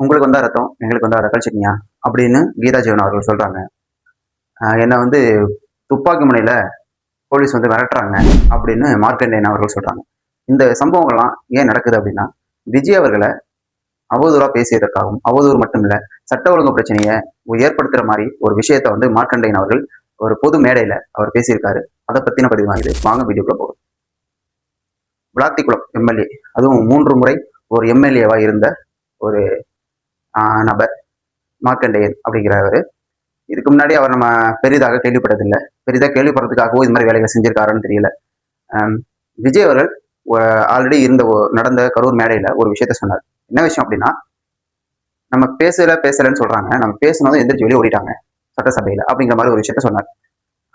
உங்களுக்கு வந்தா ரத்தம், எங்களுக்கு வந்தா ரத்தம் சட்னியா அப்படின்னு கீதா ஜீவன் அவர்கள் சொல்றாங்க. என்னை வந்து துப்பாக்கி முனையில போலீஸ் வந்து மிரட்டுறாங்க அப்படின்னு மார்க்கண்டேயன் அவர்கள் சொல்றாங்க. இந்த சம்பவங்கள்லாம் ஏன் நடக்குது அப்படின்னா, விஜய் அவர்களை அவதூறா பேசியதற்காகவும், அவதூறு மட்டும் இல்ல, சட்ட ஒழுங்கு பிரச்சனையை ஏற்படுத்துற மாதிரி ஒரு விஷயத்த வந்து மார்க்கண்டேயன் அவர்கள் ஒரு பொது மேடையில அவர் பேசியிருக்காரு. அதை பத்தின பதிவு தான் இது. வாங்க வீடியோக்குள்ள போகும். விளாத்திக்குளம் எம்எல்ஏ, அதுவும் 3 முறை ஒரு எம்எல்ஏவா இருந்த ஒரு நபர் மார்க்கண்டேயன் அப்படிங்கிறவர். இதுக்கு முன்னாடி அவர் நம்ம பெரிதாக கேள்விப்பட்டதில்லை. பெரிதாக கேள்விப்படுறதுக்காகவோ இது மாதிரி வேலைகளை செஞ்சிருக்காருன்னு தெரியல. விஜய் அவர்கள் ஆல்ரெடி நடந்த கரூர் மேடையில ஒரு விஷயத்த சொன்னார். என்ன விஷயம் அப்படின்னா, நம்ம பேசலன்னு சொல்றாங்க, நம்ம பேசினதும் எந்திரிச்சு வெளியே ஓடிட்டாங்க சட்டசபையில அப்படிங்கிற மாதிரி ஒரு விஷயத்த சொன்னார்.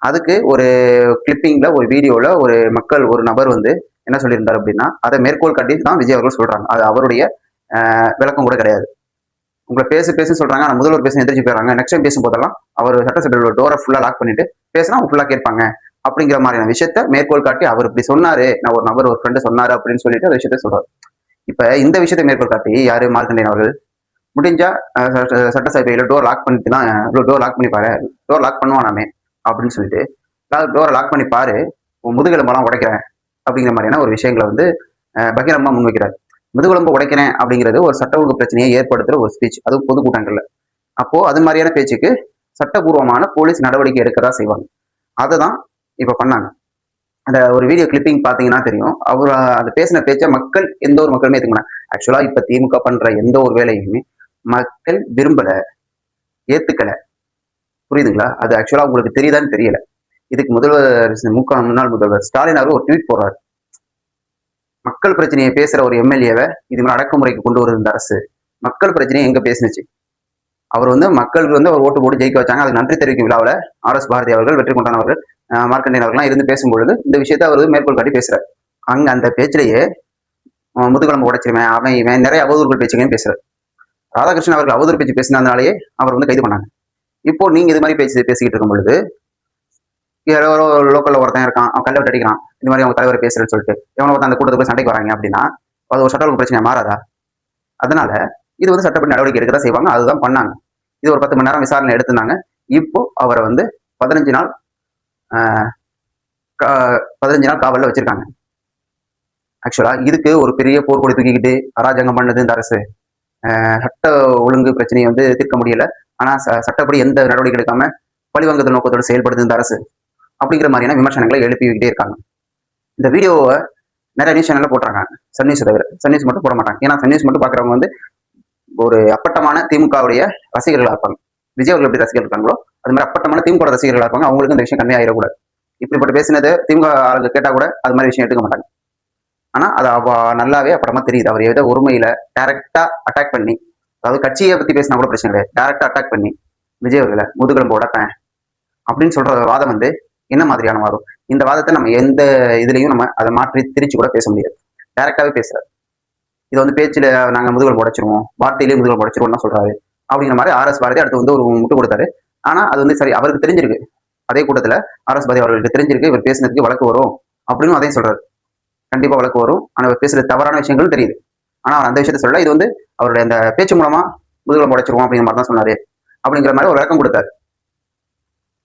அதுக்கு ஒரு கிளிப்பிங்ல, ஒரு வீடியோல ஒரு நபர் வந்து என்ன சொல்லியிருந்தார் அப்படின்னா, அதை மேற்கோள் காட்டி தான் விஜய் அவர்கள் சொல்றாங்க. அது அவருடைய விளக்கம் கூட கிடையாது. உங்களை பேசு சொல்றாங்க, ஆனால் முதல்வர் பேச எந்திரிச்சு போயிடறாங்க. நெக்ஸ்ட் டைம் பேசும்போதெல்லாம் அவர் சட்டசபையோட டோரை ஃபுல்லா லாக் பண்ணிட்டு பேசினா அவங்க ஃபுல்லா கேட்பாங்க அப்படிங்கிற மாதிரியான விஷயத்த மேற்கோள் காட்டி அவர் இப்படி சொன்னாரு, நான் ஒரு ஃப்ரெண்டு சொன்னாரு அப்படின்னு சொல்லிட்டு அந்த விஷயத்த சொல்றாரு. இப்ப இந்த விஷயத்தை மேற்கோள் காட்டி யாரு மார்க்கண்டேயன் அவர்கள் முடிஞ்சா சட்டசபையில டோர் லாக் பண்ணிட்டு தான் டோர் லாக் பண்ணி பாரு, டோர் லாக் பண்ணுவானாமே அப்படின்னு சொல்லிட்டு டோரை லாக் பண்ணி பாரு, முதுகெலும்பெல்லாம் உடைக்கிறேன் அப்படிங்கிற மாதிரியான ஒரு விஷயங்களை வந்து பகிரமா முன்வைக்கிறார். முதுகெலும்பு உடைக்கிறேன் அப்படிங்கிறது ஒரு சட்ட ஒழுங்கு பிரச்சனையை ஏற்படுத்துற ஒரு ஸ்பீச், அது பொதுக்கூட்டங்கள்ல. அப்போ அது மாதிரியான பேச்சுக்கு சட்டபூர்வமான போலீஸ் நடவடிக்கை எடுக்கதா செய்வாங்க. அதை தான் இப்ப பண்ணாங்க. அந்த ஒரு வீடியோ கிளிப்பிங் பாத்தீங்கன்னா தெரியும். அவர் அந்த பேசின பேச்சை எந்த ஒரு மக்களுமே ஏத்துக்க மாட்டாங்க. ஆக்சுவலா இப்ப திமுக பண்ற எந்த ஒரு வேலையுமே மக்கள் விரும்பல, ஏத்துக்கல. புரியுதுங்களா? அது ஆக்சுவலா உங்களுக்கு தெரியுதான்னு தெரியல. இதுக்கு முன்னாள் முதல்வர் ஸ்டாலின் அவர் ஒரு ட்வீட் போடுறாரு. மக்கள் பிரச்சனையை பேசுற ஒரு எம்எல்ஏவை இது மாதிரி அடக்குமுறைக்கு கொண்டு வருது இந்த அரசு. மக்கள் பிரச்சனையை எங்க பேசினுச்சு? அவர் வந்து மக்களுக்கு வந்து அவர் ஓட்டு போட்டு ஜெயிக்க வச்சாங்க. அதுக்கு நன்றி தெரிவிக்கும் விழாவில் RS பாரதி அவர்கள், வெற்றி கொண்டான் அவர்கள், மார்க்கண்டேயன் அவர்கள்லாம் இருந்து பேசும்பொழுது இந்த விஷயத்த அவர் மேற்கோள் காட்டி பேசுறாரு. அங்க அந்த பேச்சிலேயே முதுகெலும்பு உடைச்சிருவேன், அவன் இவன் நிறைய அவதூறுகள் பேச்சுக்கையும் பேசுறாரு. ராதாகிருஷ்ணன் அவர்கள் அவதூறு பேச்சு பேசினதுனாலேயே அவர் வந்து கைது பண்ணாங்க. இப்போ நீங்க இது மாதிரி பேசிக்கிட்டு இருக்கும் பொழுது யாரோ லோக்கல்ல ஒருத்தன் இருக்கான், அவன் கல்ல விட்டு அடிக்கிறான், இந்த மாதிரி அவங்க தலைவர் பேசுறேன்னு சொல்லிட்டு எவனோ ஒருத்தன் அந்த கூட்டத்துக்கு சண்டைக்கு வராங்க அப்படின்னா அது ஒரு சட்ட ஒழுங்கு பிரச்சனை மாறாதா? அதனால இது வந்து சட்டப்படி நடவடிக்கை எடுக்கதான் செய்வாங்க. அதுதான் பண்ணாங்க. இது ஒரு 10 மணி நேரம் விசாரணை எடுத்திருந்தாங்க. இப்போ அவரை வந்து 15 நாள் காவல்ல வச்சிருக்காங்க. ஆக்சுவலா இதுக்கு ஒரு பெரிய போர்க்கொடி தூக்கிக்கிட்டு அராஜகம் பண்ணது இந்த அரசு. சட்ட ஒழுங்கு பிரச்சனையை வந்து தீர்க்க முடியல, ஆனா சட்டப்படி எந்த நடவடிக்கை எடுக்காம பழிவாங்குதல் நோக்கத்தோடு செயல்படுது இந்த அரசு அப்படிங்கிற மாதிரியான விமர்சனங்களை எழுப்பிக்கிட்டே இருக்காங்க. இந்த வீடியோவை நிறைய நியூஸ் சேனல்ல போட்டுறாங்க, சன் நியூஸ் தவிர. சன் நியூஸ் மட்டும் போட மாட்டாங்க. ஏன்னா சன் நியூஸ் மட்டும் பாக்குறவங்க வந்து ஒரு அப்பட்டமான திமுகவுடைய ரசிகர்களா இருப்பாங்க. விஜய் அவர்கள் எப்படி ரசிகர்கள் இருக்காங்களோ அது மாதிரி அப்பட்டமான திமுக ரசிகர்களா இருப்பாங்க. அவங்களுக்கு இந்த விஷயம் கம்மியா ஆயிடக்கூடாது. இப்படிப்பட்ட பேசினது திமுக ஆளுங்க கேட்டா கூட அது மாதிரி விஷயம் எடுக்க மாட்டாங்க. ஆனா அது நல்லாவே அப்புறமா தெரியுது. அவர் ஏதோ ஒருமையில டைரக்டா அட்டாக் பண்ணி, அதாவது கட்சியை பத்தி பேசினா கூட பிரச்சனை கிடையாது, டைரக்டா அட்டாக் பண்ணி விஜய் அவர்களை முதுகெலும்பு உடைப்பேன் அப்படின்னு சொல்ற வாதம் வந்து என்ன மாதிரியான வாதம்? இந்த வாதத்தை நம்ம எந்த இதுலையும் நம்ம அதை மாற்றி திரிச்சு கூட பேச முடியாது. டைரக்டாவே பேசுறாரு. இது வந்து பேச்சுல நாங்க முதுகெலும்பு உடைச்சிருவோம், வார்த்தையிலேயே முதுகெலும்பு உடைச்சிருவோம் தான் சொல்றாரு அப்படிங்கிற மாதிரி RS பாரதி அடுத்து வந்து ஒரு முட்டு கொடுத்தாரு. ஆனா அது வந்து சரி, அவருக்கு தெரிஞ்சிருக்கு. அதே கூட்டத்துல RS பாரதி அவர்களுக்கு தெரிஞ்சிருக்கு இவர் பேசுனதுக்கு வழக்கு வரும் அப்படின்னு அதையும் சொல்றாரு. கண்டிப்பா வழக்கு வரும், ஆனா இவர் பேசுறது தவறான விஷயங்கள் தெரியுது. ஆனா அவர் அந்த விஷயத்த சொல்ல, இது வந்து அவருடைய அந்த பேச்சு மூலமா முதுகெலும்பு உடைச்சிருவோம் அப்படிங்கிற மாதிரி தான் சொன்னாரு அப்படிங்கிற மாதிரி ஒரு விளக்கம் கொடுத்தாரு.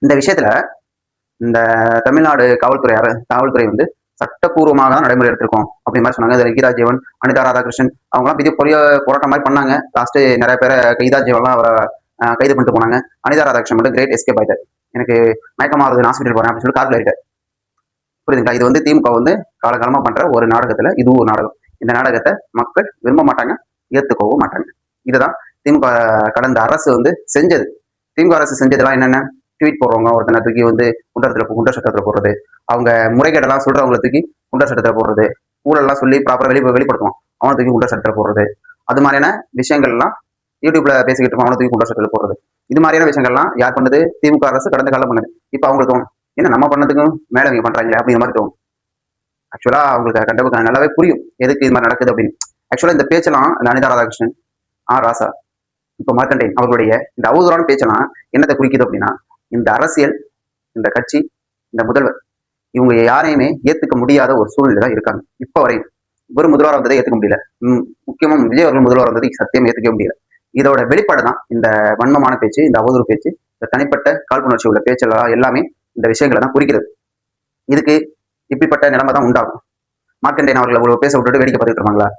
இந்த விஷயத்துல இந்த தமிழ்நாடு காவல்துறை வந்து சட்டப்பூர்வமாக தான் நடைமுறை எடுத்திருக்கோம் அப்படி மாதிரி சொன்னாங்க. இதில் கீதா ஜீவன், அனிதா ராதாகிருஷ்ணன் அவங்கலாம் பெரிய போராட்டம் மாதிரி பண்ணாங்க. லாஸ்ட் நிறைய பேரை கீதா ஜீவன்லாம் அவரை கைது பண்ணிட்டு போனாங்க. அனிதா ராதாகிருஷ்ணன் மட்டும் கிரேட் எஸ்கேப் ஆயிட்டார். எனக்கு மயக்கமா வருது, ஹாஸ்பிட்டல் போறேன் அப்படின்னு சொல்லி கார்ல இருக்காரு. புரியுதுங்களா? இது வந்து திமுக வந்து காலகாலமா பண்ற ஒரு நாடகத்துல இதுவும் ஒரு நாடகம். இந்த நாடகத்தை மக்கள் விரும்ப மாட்டாங்க, ஏத்துக்கவும் மாட்டாங்க. இதுதான் திமுக கடந்த அரசு வந்து செஞ்சது. திமுக அரசு செஞ்சதெல்லாம் என்னென்ன? ட்வீட் போடுறவங்க ஒருத்தனை தூக்கி வந்து குண்டர் சட்டத்தில் போடுறது, அவங்க முறைகேடெல்லாம் சொல்றவங்களை தூக்கி குண்டர் சட்டத்தில் போடுறது, ஊழல்லாம் சொல்லி ப்ராப்பரா வெளிப்படுத்துவான் அவனை தூக்கி குண்டர் சட்டத்தில் போடுறது, அது மாதிரியான விஷயங்கள்லாம் யூடியூப்ல பேசிக்கிட்டு இருப்பான், அவனை தூக்கி குண்டர் சட்டத்தில் போடுறது. இது மாதிரியான விஷயங்கள்லாம் யார் பண்ணது? திமுக அரசு கடந்த காலம் பண்ணது. இப்ப அவங்களுக்கு தோணும், ஏன்னா நம்ம பண்ணதுக்கும் மேல இவங்க பண்றாங்களே அப்படிங்கிற மாதிரி தோணும். ஆக்சுவலா அவங்களுக்கு கண்டிப்பா நல்லாவே புரியும் எதுக்கு இது மாதிரி நடக்குது அப்படின்னு. ஆக்சுவலா இந்த பேச்செல்லாம் இந்த அனிதா ராதாகிருஷ்ணன், ராசா, இப்ப மார்க்கண்டேயன் அவர்களுடைய இந்த அவதூறான பேச்செல்லாம் என்னத்தை குறிக்குது அப்படின்னா, இந்த அரசியல், இந்த கட்சி, இந்த முதல்வர் இவங்க யாரையுமே ஏத்துக்க முடியாத ஒரு சூழ்நிலை தான் இருக்காங்க இப்ப வரையும். ஒரு முதல்வர் வந்ததை ஏத்துக்க முடியல. முக்கியமா விஜய் அவர்கள் முதல்வர் வந்ததை சத்தியம் ஏத்துக்க முடியல. இதோட வெளிப்பாடு தான் இந்த வன்மமான பேச்சு, இந்த அவதூறு பேச்சு, இந்த தனிப்பட்ட காழ்ப்புணர்ச்சி உள்ள பேச்செல்லாம் எல்லாமே இந்த விஷயங்களை தான் குறிக்கிறது. இதுக்கு இப்படிப்பட்ட நிலைமை தான் உண்டாகும். மார்க்கண்டேயன் அவர்களை ஒரு பேச விட்டுட்டு வேடிக்கை பார்த்துட்டு இருப்பாங்களா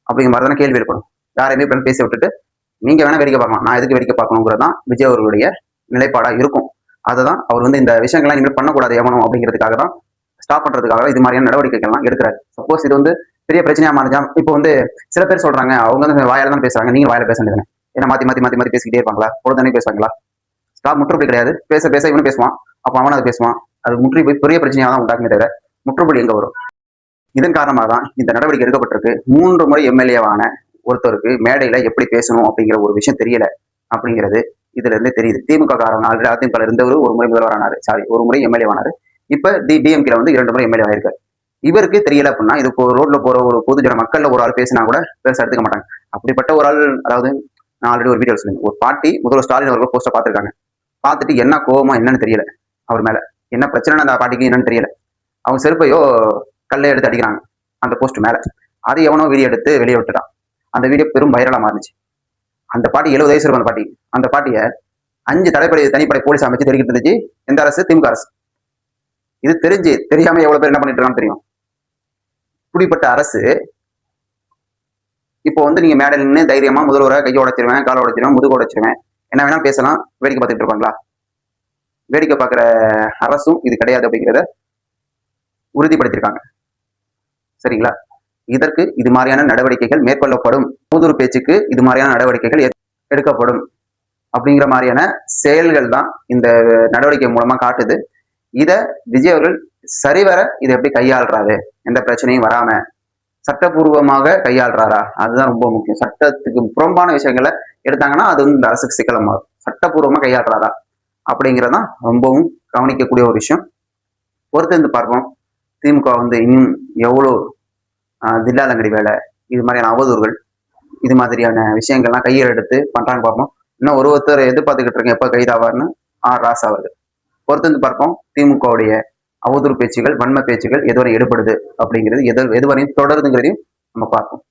அப்படிங்கிற மாதிரி தானே கேள்வி எழுப்பணும். யாரையுமே இப்ப பேச விட்டுட்டு நீங்க வேணா வேடிக்கை பார்க்கலாம், நான் எதுக்கு வேடிக்கை பார்க்கணுங்கிறது தான் விஜய் அவர்களுடைய நிலைப்பாடா இருக்கும். அதுதான் அவர் வந்து இந்த விஷயங்கள்லாம் இனிமேல் பண்ணக்கூடாது எவனும் அப்படிங்கிறதுக்காக தான், ஸ்டாப் பண்றதுக்காக தான் இது மாதிரியான நடவடிக்கைகள்லாம் எடுக்கிறாரு. சப்போஸ் இது வந்து பெரிய பிரச்சனையா மாறிச்சா, இப்போ வந்து சில பேர் சொல்றாங்க அவங்க வந்து வாயால தான் பேசுறாங்க, நீங்க வாயில பேச வேண்டியது ஏன்னா மாத்தி மாத்தி மாத்தி மாத்தி பேசிக்கிட்டே இருப்பாங்களா, பொழுதானே பேசுவாங்களா? ஸ்டாப் முற்றுப்புள்ளி கிடையாது. பேச பேச இவனும் பேசுவான், அப்போ அவனும் அதை பேசுவான். அது முற்றி போய் பெரிய பிரச்சனையாக தான் உண்டாக்குமே தவிர முற்றுப்புள்ளி எங்க வரும்? இதன் காரணமாக தான் இந்த நடவடிக்கை எடுக்கப்பட்டிருக்கு. 3 முறை எம்எல்ஏவான ஒருத்தருக்கு மேடையில எப்படி பேசணும் அப்படிங்கிற ஒரு விஷயம் தெரியல அப்படிங்கிறது இதுல இருந்து தெரியுது. திமுக காரங்க ஆல்ரெடி அதிமுக இருந்தவர் ஒரு முறை முதல்வரானாரு, ஒரு முறை எம்எல்ஏ ஆனாரு. இப்ப டிஎம்கேல வந்து 2 முறை எம்எல்ஏ ஆயிருக்காரு. இவருக்கு தெரியல அப்படின்னா, இது ரோட்ல போற ஒரு பொதுஜன மக்கள்ல ஒரு ஆள் பேசினா கூட பெருசா எடுத்துக்க மாட்டாங்க. அப்படிப்பட்ட ஒரு ஆள், அதாவது நான் ஆல்ரெடி ஒரு வீடியோ சொல்லுங்க, ஒரு பாட்டி முதல்வர் ஸ்டாலின் அவர்கள் போஸ்ட பாத்துருக்காங்க. பார்த்துட்டு என்ன கோவமா என்னன்னு தெரியல, அவர் மேல என்ன பிரச்சனை அந்த பாட்டிக்கு என்னன்னு தெரியல. அவங்க செருப்பையோ கல்லை எடுத்து அடிக்கிறாங்க அந்த போஸ்ட் மேல. அது எவனோ வீடியோ எடுத்து வெளியே விட்டுட்டான். அந்த வீடியோ பெரும் வைரலா மாறிச்சு. அந்த பாட்டி 70 வயசு இருக்கும். அந்த பாட்டி, அந்த பாட்டிய 5 தனிப்படை போலீஸ் அமைச்சு தெரிவிக்கிட்டு இருந்துச்சு. எந்த அரசு? திமுக அரசு. இது தெரியாம எவ்வளவு பேர் என்ன பண்ணிட்டு இருக்கான்னு தெரியும். இப்படிப்பட்ட அரசு இப்போ வந்து நீங்க மேடையில் நின்று தைரியமா முதல்வரை கையை உடைச்சிருவேன், காலை உடைச்சிருவேன், முதுகு உடைச்சிருவேன், என்ன வேணாலும் பேசலாம், வேடிக்கை பார்த்துட்டு இருப்பாங்களா? வேடிக்கை பார்க்குற அரசும் இது கிடையாது அப்படிங்கிறத உறுதிப்படுத்தியிருக்காங்க. சரிங்களா? இதற்கு இது மாதிரியான நடவடிக்கைகள் மேற்கொள்ளப்படும். அவதூறு பேச்சுக்கு இது மாதிரியான நடவடிக்கைகள் எடுக்கப்படும் அப்படிங்கிற மாதிரியான செயல்கள் தான் இந்த நடவடிக்கை மூலமா காட்டுது. இத விஜய் அவர்கள் சரிவர இதை எப்படி கையாளுறாரு, எந்த பிரச்சனையும் வராம சட்டப்பூர்வமாக கையாளுறாரா, அதுதான் ரொம்ப முக்கியம். சட்டத்துக்கு புறம்பான விஷயங்களை எடுத்தாங்கன்னா அது வந்து இந்த அரசுக்கு சிக்கலமாகும். சட்டப்பூர்வமா கையாளுறாரா அப்படிங்கிறதான் ரொம்பவும் கவனிக்கக்கூடிய ஒரு விஷயம். பொறுத்திருந்து பார்ப்போம். திமுக வந்து இன்னும் எவ்வளோ தில்லாலங்கடி வேலை, இது மாதிரியான அவதூறுகள், இது மாதிரியான விஷயங்கள்லாம் கையில் எடுத்து பண்றாங்க பார்ப்போம். இன்னும் ஒருத்தர் எதிர்பார்த்துக்கிட்டு இருக்கேன் எப்ப கைதாவார்னு, ராசா அவர்கள். பொறுத்திருந்து பார்ப்போம். திமுகவுடைய அவதூறு பேச்சுகள், வன்ம பேச்சுகள் எதுவரை எடுபடுது அப்படிங்கிறது, எதுவரையும் தொடருதுங்கிறதையும் நம்ம பார்ப்போம்.